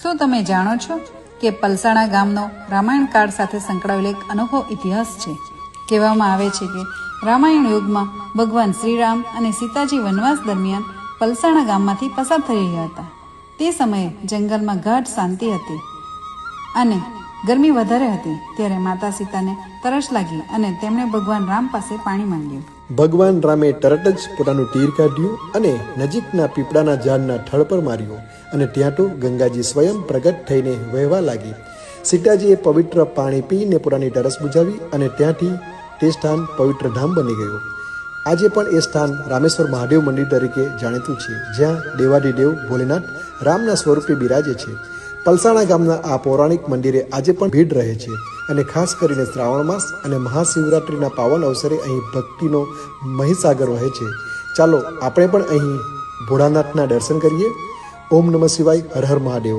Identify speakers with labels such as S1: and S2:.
S1: શું તમે જાણો છો કે પલસાણા ગામનો રામાયણ કાળ સાથે સંકળાયેલો એક અનોખો ઇતિહાસ છે? કહેવામાં આવે છે કે રામાયણ યુગમાં ભગવાન શ્રીરામ અને સીતાજી વનવાસ દરમિયાન પલસાણા ગામમાંથી પસાર થઈ રહ્યા હતા. તે સમયે જંગલમાં ગાઢ શાંતિ હતી અને ગરમી વધારે હતી. ત્યારે માતા સીતાને તરસ લાગી અને તેમણે ભગવાન રામ પાસે પાણી માંગ્યું.
S2: ભગવાન રામે તરત જ પોતાનું તીર કાઢ્યું અને નજીકના પીપળાના ઝાડના થડ પર માર્યું અને ત્યાં તો ગંગાજી સ્વયં પ્રગટ થઈને વહેવા લાગી. સીતાજીએ પવિત્ર પાણી પીને પોતાની તરસ બુજાવી અને ત્યાંથી તે સ્થાન પવિત્ર ધામ બની ગયું. આજે પણ એ સ્થાન રામેશ્વર મહાદેવ મંદિર તરીકે જાણીતું છે, જ્યાં દેવાધિદેવ ભોલેનાથ રામના સ્વરૂપે બિરાજે છે. પલસાણા ગામના આ પૌરાણિક મંદિરે આજે પણ ભીડ રહે છે અને ખાસ કરીને શ્રાવણ માસ અને મહાશિવરાત્રિના પાવન અવસરે અહીં ભક્તિનો મહીસાગર વહે છે. ચાલો આપણે પણ અહીં ભોળાનાથના દર્શન કરીએ. ઓમ નમઃ શિવાય. હર હર મહાદેવ.